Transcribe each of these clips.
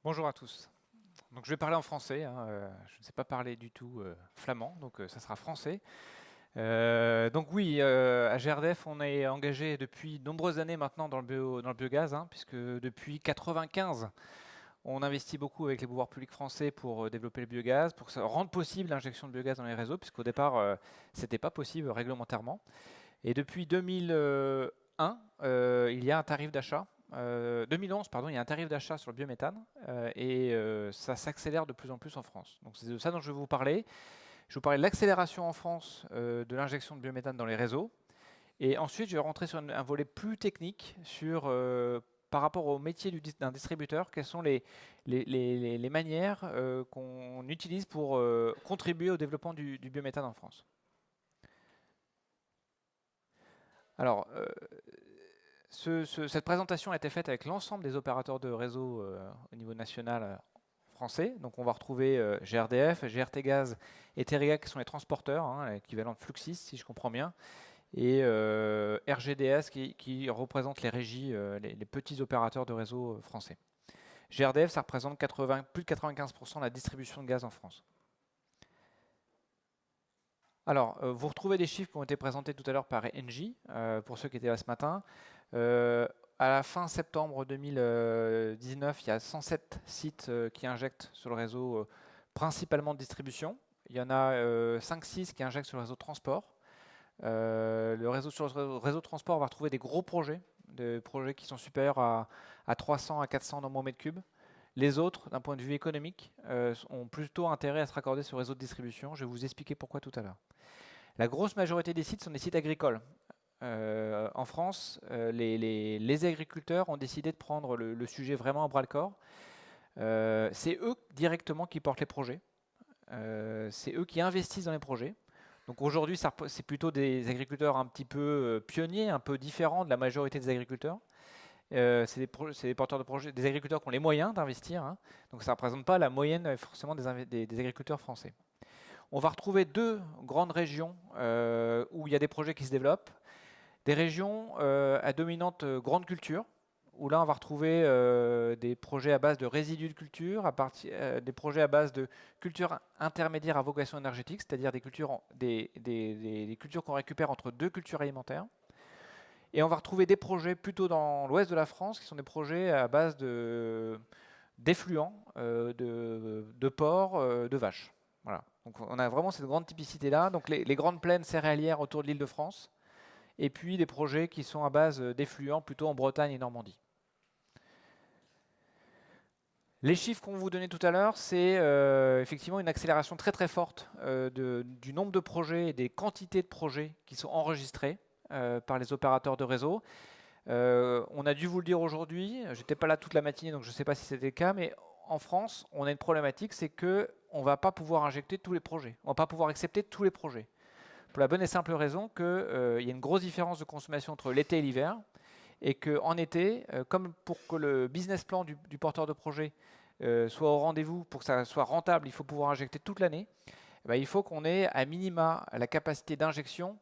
Bonjour à tous. Donc je vais parler en français, hein, je ne sais pas parler du tout flamand, donc ça sera français. Donc oui, à GRDF, on est engagé depuis de nombreuses années maintenant dans le biogaz, hein, puisque depuis 95, on investit beaucoup avec les pouvoirs publics français pour développer le biogaz, pour rendre possible l'injection de biogaz dans les réseaux, puisqu'au départ, c'était pas possible réglementairement. Et depuis 2001, il y a un tarif d'achat. 2011, pardon, il y a un tarif d'achat sur le biométhane et ça s'accélère de plus en plus en France. Donc c'est de ça dont je vais vous parler. Je vais vous parler de l'accélération en France de l'injection de biométhane dans les réseaux. Et ensuite, je vais rentrer sur un volet plus technique sur, par rapport au métier d'un distributeur, quelles sont les manières qu'on utilise pour contribuer au développement du biométhane en France. Alors, cette présentation a été faite avec l'ensemble des opérateurs de réseau au niveau national français. Donc on va retrouver GRDF, GRT Gaz et Teréga qui sont les transporteurs, hein, l'équivalent de Fluxys si je comprends bien, et RGDS qui représente les régies, les petits opérateurs de réseau français. GRDF, ça représente plus de 95% de la distribution de gaz en France. Alors, vous retrouvez des chiffres qui ont été présentés tout à l'heure par Engie, pour ceux qui étaient là ce matin. À la fin septembre 2019, il y a 107 sites qui injectent sur le réseau principalement de distribution. Il y en a 5-6 qui injectent sur le réseau de transport. Sur le réseau de transport, on va retrouver des gros projets, des projets qui sont supérieurs à 300 à 400 dans mon mètre cube. Les autres, d'un point de vue économique, ont plutôt intérêt à se raccorder sur le réseau de distribution. Je vais vous expliquer pourquoi tout à l'heure. La grosse majorité des sites sont des sites agricoles. En France, les agriculteurs ont décidé de prendre le sujet vraiment à bras-le-corps. C'est eux directement qui portent les projets. C'est eux qui investissent dans les projets. Donc aujourd'hui, c'est plutôt des agriculteurs un petit peu pionniers, un peu différents de la majorité des agriculteurs. C'est des porteurs de projets, des agriculteurs qui ont les moyens d'investir, hein. Donc ça ne représente pas la moyenne forcément des agriculteurs français. On va retrouver deux grandes régions où il y a des projets qui se développent. Des régions à dominante grande culture, où là on va retrouver des projets à base de résidus de culture, des projets à base de cultures intermédiaires à vocation énergétique, c'est-à-dire des cultures qu'on récupère entre deux cultures alimentaires. Et on va retrouver des projets plutôt dans l'ouest de la France, qui sont des projets à base d'effluents, de porcs, de vaches. Voilà. Donc on a vraiment cette grande typicité-là. Donc les grandes plaines céréalières autour de l'Île-de-France, et puis des projets qui sont à base d'effluents plutôt en Bretagne et Normandie. Les chiffres qu'on vous donnait tout à l'heure, c'est effectivement une accélération très très forte du nombre de projets et des quantités de projets qui sont enregistrés par les opérateurs de réseau. On a dû vous le dire aujourd'hui, j'étais pas là toute la matinée donc je ne sais pas si c'était le cas, mais en France, on a une problématique, c'est qu'on ne va pas pouvoir injecter tous les projets, on ne va pas pouvoir accepter tous les projets. Pour la bonne et simple raison qu'il y a une grosse différence de consommation entre l'été et l'hiver, et qu'en été, comme pour que le business plan du porteur de projet soit au rendez-vous, pour que ça soit rentable, il faut pouvoir injecter toute l'année, il faut qu'on ait à minima la capacité d'injection,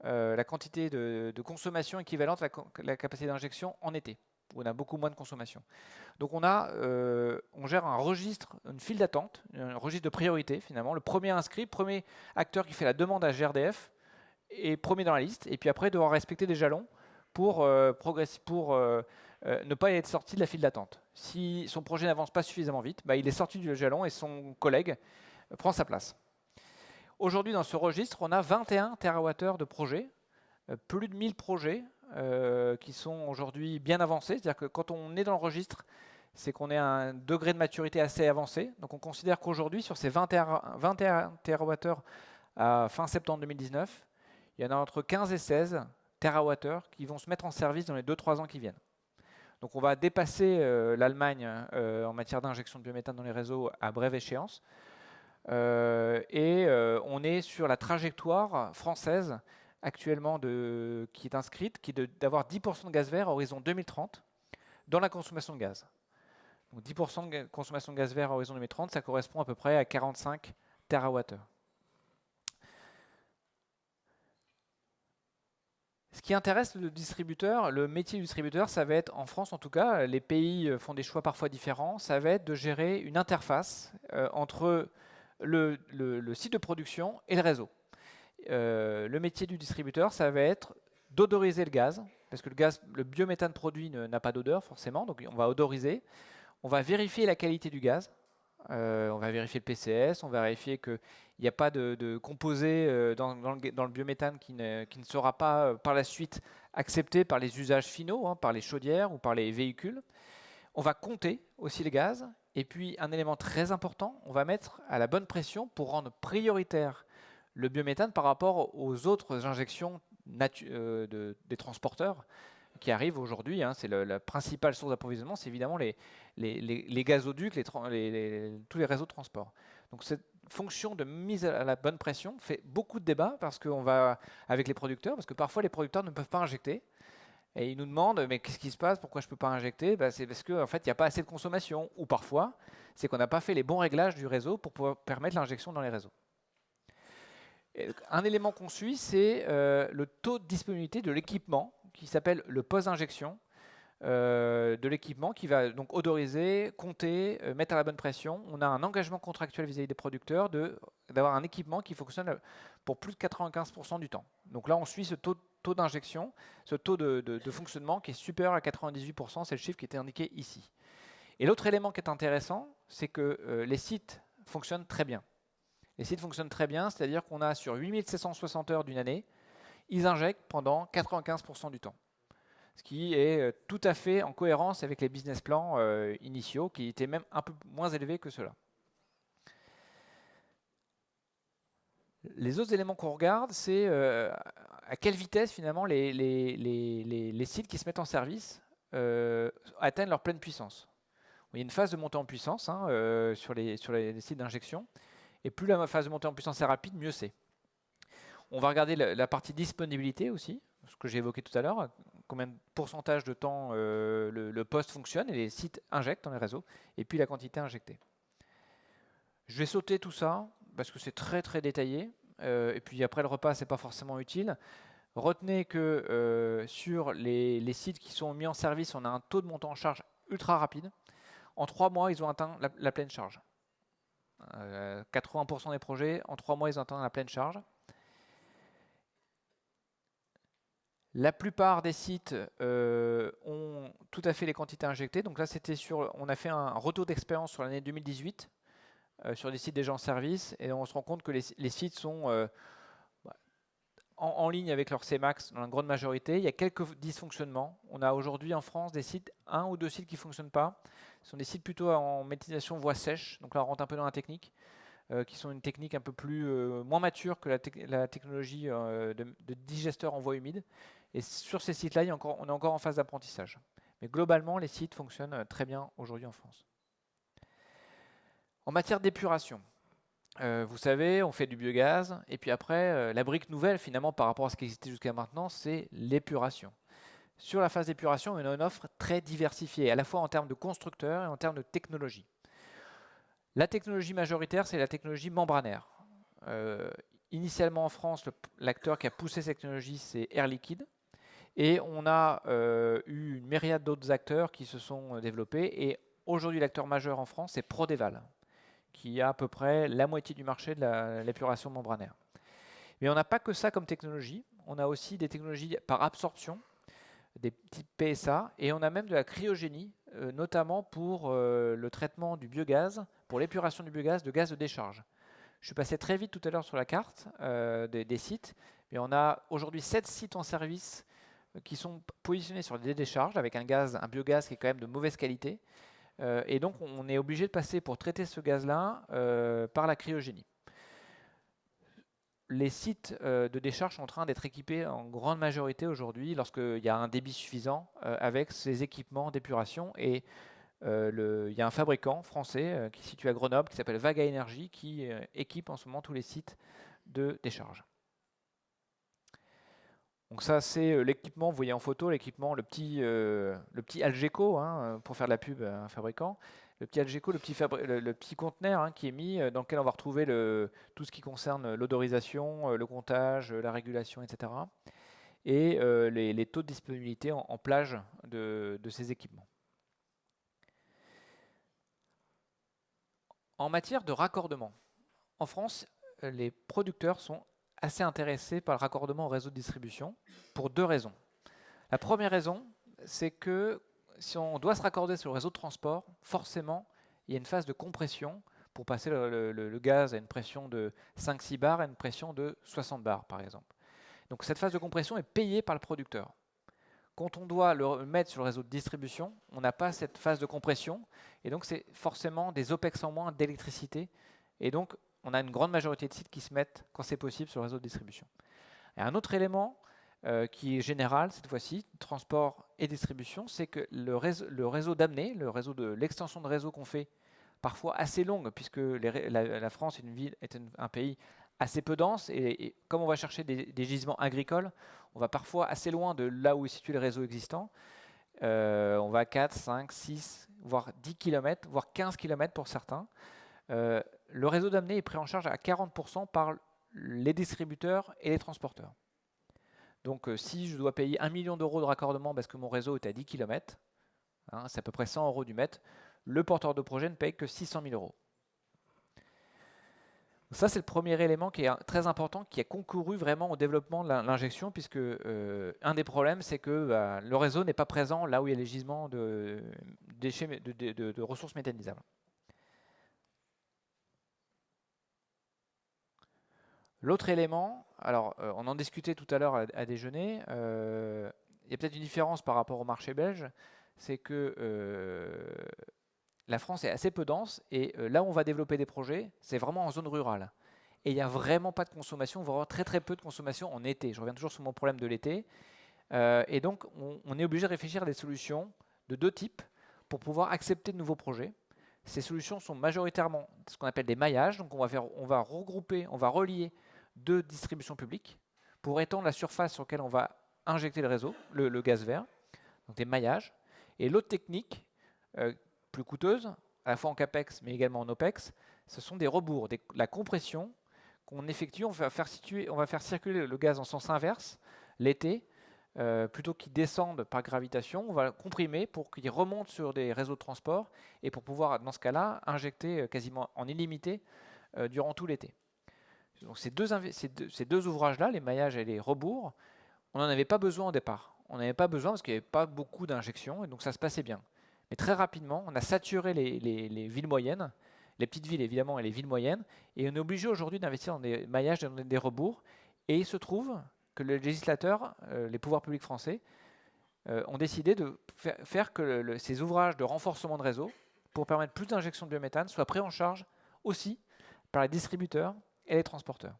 la quantité de consommation équivalente à la capacité d'injection en été, où on a beaucoup moins de consommation. Donc on gère un registre, une file d'attente, un registre de priorité finalement. Le premier inscrit, premier acteur qui fait la demande à GRDF est premier dans la liste, et puis après il doit respecter des jalons pour ne pas être sorti de la file d'attente. Si son projet n'avance pas suffisamment vite, il est sorti du jalon et son collègue prend sa place. Aujourd'hui, dans ce registre, on a 21 TWh de projets, plus de 1000 projets qui sont aujourd'hui bien avancés. C'est-à-dire que quand on est dans le registre, c'est qu'on est à un degré de maturité assez avancé. Donc on considère qu'aujourd'hui, sur ces 21 TWh à fin septembre 2019, il y en a entre 15 et 16 TWh qui vont se mettre en service dans les 2-3 ans qui viennent. Donc on va dépasser l'Allemagne en matière d'injection de biométhane dans les réseaux à brève échéance. On est sur la trajectoire française actuellement qui est inscrite, qui est d'avoir 10% de gaz vert à horizon 2030 dans la consommation de gaz. Donc 10% de consommation de gaz vert à horizon 2030, ça correspond à peu près à 45 TWh. Ce qui intéresse le distributeur, le métier du distributeur, ça va être, en France en tout cas, les pays font des choix parfois différents, ça va être de gérer une interface entre le site de production et le réseau. Le métier du distributeur, ça va être d'odoriser le gaz, parce que le biométhane produit n'a pas d'odeur forcément, donc on va odoriser. On va vérifier la qualité du gaz, on va vérifier le PCS, on va vérifier qu'il n'y a pas de composé dans le biométhane qui ne sera pas par la suite accepté par les usages finaux, hein, par les chaudières ou par les véhicules. On va compter aussi le gaz. Et puis un élément très important, on va mettre à la bonne pression pour rendre prioritaire le biométhane par rapport aux autres injections des transporteurs qui arrivent aujourd'hui. Hein. C'est la principale source d'approvisionnement, c'est évidemment les gazoducs, tous les réseaux de transport. Donc cette fonction de mise à la bonne pression fait beaucoup de débats parce qu'on va avec les producteurs, parce que parfois les producteurs ne peuvent pas injecter. Et ils nous demandent, mais qu'est-ce qui se passe, pourquoi je ne peux pas injecter? C'est parce qu'en fait, il n'y a pas assez de consommation. Ou parfois, c'est qu'on n'a pas fait les bons réglages du réseau pour pouvoir permettre l'injection dans les réseaux. Et un élément qu'on suit, c'est le taux de disponibilité de l'équipement qui s'appelle le post-injection de l'équipement qui va donc odoriser, compter, mettre à la bonne pression. On a un engagement contractuel vis-à-vis des producteurs d'avoir un équipement qui fonctionne pour plus de 95% du temps. Donc là, on suit ce taux d'injection, ce taux de fonctionnement qui est supérieur à 98%, c'est le chiffre qui était indiqué ici. Et l'autre élément qui est intéressant, c'est que les sites fonctionnent très bien. Les sites fonctionnent très bien, c'est-à-dire qu'on a sur 8760 heures d'une année, ils injectent pendant 95% du temps. Ce qui est tout à fait en cohérence avec les business plans initiaux, qui étaient même un peu moins élevés que cela. Les autres éléments qu'on regarde, c'est à quelle vitesse finalement les sites qui se mettent en service atteignent leur pleine puissance. Il y a une phase de montée en puissance hein, sur les sites d'injection, et plus la phase de montée en puissance est rapide, mieux c'est. On va regarder la partie disponibilité aussi, ce que j'ai évoqué tout à l'heure, combien de pourcentage de temps le poste fonctionne et les sites injectent dans les réseaux, et puis la quantité injectée. Je vais sauter tout ça parce que c'est très très détaillé, et puis après le repas c'est pas forcément utile. Retenez que sur les sites qui sont mis en service, on a un taux de montée en charge ultra rapide. En 3 mois, ils ont atteint la pleine charge. 80% des projets, en 3 mois, ils ont atteint la pleine charge. La plupart des sites ont tout à fait les quantités injectées. Donc là, on a fait un retour d'expérience sur l'année 2018 sur des sites déjà en service, et on se rend compte que les sites sont en ligne avec leur Cmax dans la grande majorité. Il y a quelques dysfonctionnements. On a aujourd'hui en France des sites, 1 ou 2 sites qui ne fonctionnent pas. Ce sont des sites plutôt en méthanisation voie sèche, donc là on rentre un peu dans la technique, qui sont une technique un peu moins mature que la technologie de digesteur en voie humide. Et sur ces sites-là, on est encore en phase d'apprentissage. Mais globalement, les sites fonctionnent très bien aujourd'hui en France. En matière d'épuration, vous savez, on fait du biogaz, et puis après, la brique nouvelle, finalement, par rapport à ce qui existait jusqu'à maintenant, c'est l'épuration. Sur la phase d'épuration, on a une offre très diversifiée, à la fois en termes de constructeurs et en termes de technologie. La technologie majoritaire, c'est la technologie membranaire. Initialement en France, l'acteur qui a poussé cette technologie, c'est Air Liquide. Et on a eu une myriade d'autres acteurs qui se sont développés. Et aujourd'hui, l'acteur majeur en France, c'est Prodeval, qui a à peu près la moitié du marché de l'épuration membranaire. Mais on n'a pas que ça comme technologie. On a aussi des technologies par absorption, des petits PSA, et on a même de la cryogénie, notamment pour le traitement du biogaz, pour l'épuration du biogaz de gaz de décharge. Je suis passé très vite tout à l'heure sur la carte des sites, mais on a aujourd'hui 7 sites en service qui sont positionnés sur des décharges avec un biogaz qui est quand même de mauvaise qualité. Et donc on est obligé de passer pour traiter ce gaz-là par la cryogénie. Les sites de décharge sont en train d'être équipés en grande majorité aujourd'hui lorsqu'il y a un débit suffisant avec ces équipements d'épuration. Et il y a un fabricant français qui est situé à Grenoble qui s'appelle Vaga Énergie qui équipe en ce moment tous les sites de décharge. Donc ça c'est l'équipement, vous voyez en photo l'équipement, le petit Algeco hein, pour faire de la pub à un fabricant. Le petit Algeco, le petit conteneur hein, qui est mis, dans lequel on va retrouver tout ce qui concerne l'odorisation, le comptage, la régulation, etc. et les taux de disponibilité en plage de ces équipements. En matière de raccordement, en France, les producteurs sont assez intéressés par le raccordement au réseau de distribution pour 2 raisons. La première raison, c'est que si on doit se raccorder sur le réseau de transport, forcément, il y a une phase de compression pour passer le gaz à une pression de 5-6 bars à une pression de 60 bars, par exemple. Donc cette phase de compression est payée par le producteur. Quand on doit le mettre sur le réseau de distribution, on n'a pas cette phase de compression, et donc c'est forcément des OPEX en moins d'électricité, et donc on a une grande majorité de sites qui se mettent, quand c'est possible, sur le réseau de distribution. Et un autre élément qui est général cette fois-ci, transport et distribution, c'est que le réseau d'amener, l'extension de réseau qu'on fait, parfois assez longue, puisque la France est un pays assez peu dense, et comme on va chercher des gisements agricoles, on va parfois assez loin de là où est situé le réseau existant. On va à 4, 5, 6, voire 10 km, voire 15 km pour certains. Le réseau d'amener est pris en charge à 40% par les distributeurs et les transporteurs. Donc si je dois payer 1 million d'euros de raccordement parce que mon réseau est à 10 km, hein, c'est à peu près 100 euros du mètre, le porteur de projet ne paye que 600 000 euros. Ça, c'est le premier élément qui est très important, qui a concouru vraiment au développement de l'injection, puisque un des problèmes, c'est que le réseau n'est pas présent là où il y a les gisements de déchets, de ressources méthanisables. L'autre élément, alors on en discutait tout à l'heure à déjeuner, il y a peut-être une différence par rapport au marché belge, c'est que la France est assez peu dense, et là où on va développer des projets, c'est vraiment en zone rurale. Et il n'y a vraiment pas de consommation, voire très très peu de consommation en été. Je reviens toujours sur mon problème de l'été. Et donc on est obligé de réfléchir à des solutions de 2 types pour pouvoir accepter de nouveaux projets. Ces solutions sont majoritairement ce qu'on appelle des maillages. Donc on va regrouper, on va relier 2 distributions publiques pour étendre la surface sur laquelle on va injecter le réseau, le gaz vert. Donc des maillages. Et l'autre technique, plus coûteuse, à la fois en CAPEX mais également en OPEX, ce sont des rebours, la compression qu'on effectue. On va faire circuler le gaz en sens inverse l'été, plutôt qu'il descende par gravitation. On va comprimer pour qu'il remonte sur des réseaux de transport et pour pouvoir, dans ce cas-là, injecter quasiment en illimité durant tout l'été. Donc ces deux ouvrages-là, les maillages et les rebours, on n'en avait pas besoin au départ. On n'avait pas besoin parce qu'il n'y avait pas beaucoup d'injections, et donc ça se passait bien. Mais très rapidement, on a saturé les villes moyennes, les petites villes évidemment et les villes moyennes, et on est obligé aujourd'hui d'investir dans des maillages, dans des rebours. Et il se trouve que le législateur, les pouvoirs publics français, ont décidé de faire que ces ouvrages de renforcement de réseau, pour permettre plus d'injection de biométhane, soient pris en charge aussi par les distributeurs et les transporteurs.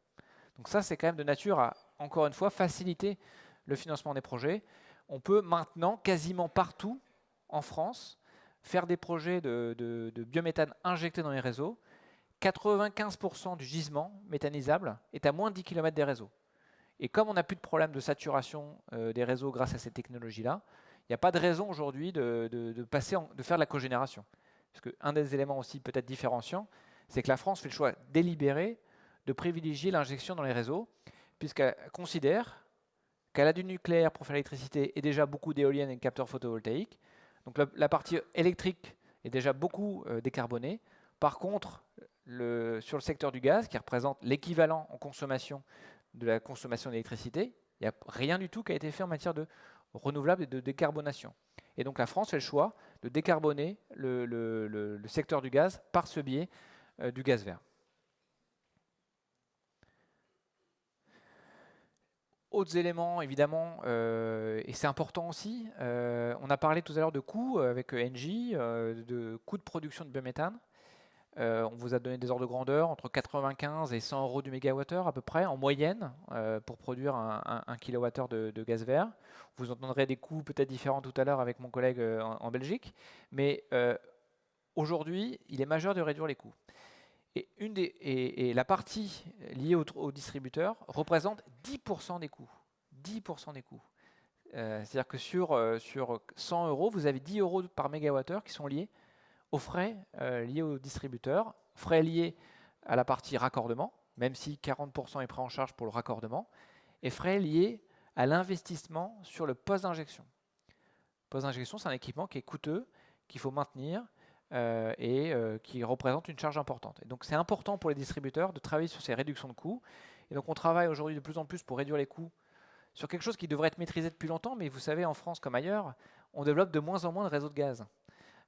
Donc ça, c'est quand même de nature à, encore une fois, faciliter le financement des projets. On peut maintenant, quasiment partout en France, faire des projets de biométhane injectés dans les réseaux. 95% du gisement méthanisable est à moins de 10 km des réseaux. Et comme on n'a plus de problème de saturation des réseaux grâce à cette technologie-là, il n'y a pas de raison aujourd'hui de faire de la cogénération. Parce qu'un des éléments aussi peut-être différenciants, c'est que la France fait le choix délibéré de privilégier l'injection dans les réseaux, puisqu'elle considère qu'elle a du nucléaire pour faire l'électricité et déjà beaucoup d'éoliennes et de capteurs photovoltaïques. Donc la partie électrique est déjà beaucoup décarbonée. Par contre, sur le secteur du gaz, qui représente l'équivalent en consommation de la consommation d'électricité, il n'y a rien du tout qui a été fait en matière de renouvelable et de décarbonation. Et donc la France fait le choix de décarboner le secteur du gaz par ce biais du gaz vert. Autres éléments, évidemment, et c'est important aussi, on a parlé tout à l'heure de coûts avec Engie, de coûts de production de biométhane. On vous a donné des ordres de grandeur, entre 95 et 100 euros du mégawattheure à peu près, en moyenne, pour produire un kilowattheure de gaz vert. Vous entendrez des coûts peut-être différents tout à l'heure avec mon collègue en Belgique, mais aujourd'hui, il est majeur de réduire les coûts. Et la partie liée au distributeur représente 10% des coûts. 10% des coûts. C'est-à-dire que sur 100 euros, vous avez 10 euros par mégawattheure qui sont liés aux frais liés au distributeur, frais liés à la partie raccordement, même si 40% est pris en charge pour le raccordement, et frais liés à l'investissement sur le poste d'injection. Le poste d'injection, c'est un équipement qui est coûteux, qu'il faut maintenir et qui représente une charge importante. Et donc c'est important pour les distributeurs de travailler sur ces réductions de coûts. Et donc on travaille aujourd'hui de plus en plus pour réduire les coûts sur quelque chose qui devrait être maîtrisé depuis longtemps, mais vous savez, en France comme ailleurs, on développe de moins en moins de réseaux de gaz.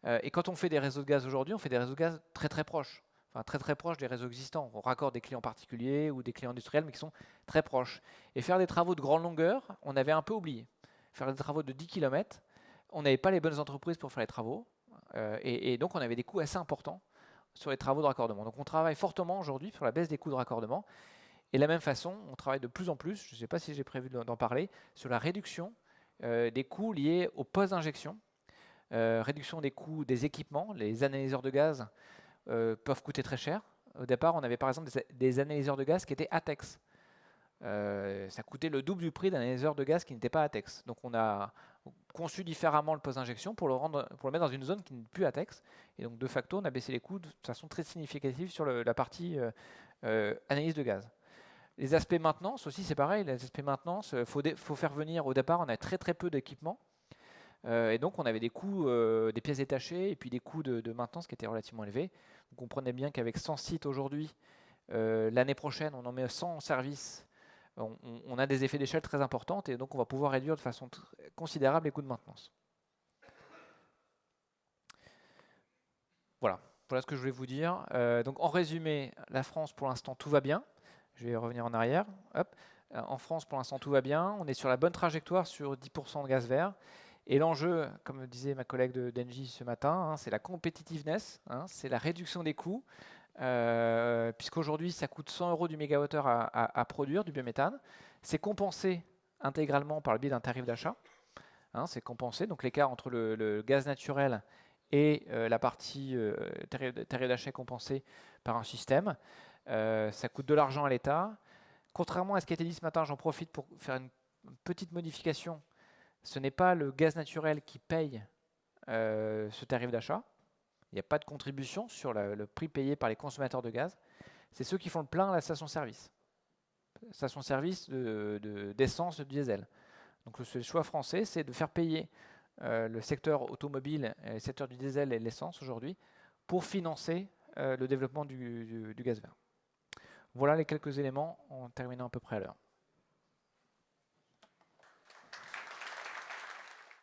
Et quand on fait des réseaux de gaz aujourd'hui, on fait des réseaux de gaz très très proches, enfin très proches des réseaux existants. On raccorde des clients particuliers ou des clients industriels, mais qui sont très proches. Et faire des travaux de grande longueur, on avait un peu oublié. Faire des travaux de 10 km, on n'avait pas les bonnes entreprises pour faire les travaux, et donc on avait des coûts assez importants sur les travaux de raccordement. Donc on travaille fortement aujourd'hui sur la baisse des coûts de raccordement. Et de la même façon, on travaille de plus en plus, je ne sais pas si j'ai prévu d'en parler, sur la réduction des coûts liés au poste d'injection. Réduction des coûts des équipements. Les analyseurs de gaz peuvent coûter très cher. Au départ, on avait par exemple des analyseurs de gaz qui étaient ATEX. Ça coûtait le double du prix d'un analyseur de gaz qui n'était pas ATEX. Donc on a conçu différemment le poste d'injection pour le mettre dans une zone qui n'est plus ATEX. Et donc de facto, on a baissé les coûts de façon très significative sur la partie analyse de gaz. Les aspects maintenance aussi, c'est pareil. Les aspects maintenance, faut faire venir. Au départ, on a très peu d'équipements. Et donc, on avait des coûts des pièces détachées et puis des coûts de maintenance qui étaient relativement élevés. Vous comprenez bien qu'avec 100 sites aujourd'hui, l'année prochaine, on en met 100 en service. On a des effets d'échelle très importants et donc on va pouvoir réduire de façon considérable les coûts de maintenance. Voilà ce que je voulais vous dire. Donc, en résumé, la France, pour l'instant, tout va bien. Je vais revenir en arrière. Hop. En France, pour l'instant, tout va bien. On est sur la bonne trajectoire sur 10% de gaz vert. Et l'enjeu, comme disait ma collègue d'Engie ce matin, c'est la competitiveness, c'est la réduction des coûts, puisqu'aujourd'hui, ça coûte 100 € du mégawattheure à produire du biométhane. C'est compensé intégralement par le biais d'un tarif d'achat. C'est compensé, donc l'écart entre le gaz naturel et la partie tarif d'achat est compensé par un système. Ça coûte de l'argent à l'État. Contrairement à ce qui a été dit ce matin, j'en profite pour faire une petite modification. Ce n'est pas le gaz naturel qui paye ce tarif d'achat. Il n'y a pas de contribution sur le prix payé par les consommateurs de gaz. C'est ceux qui font le plein à la station-service. Station-service d'essence, de diesel. Donc le choix français, c'est de faire payer le secteur automobile, le secteur du diesel et de l'essence aujourd'hui pour financer le développement du gaz vert. Voilà les quelques éléments en terminant à peu près à l'heure.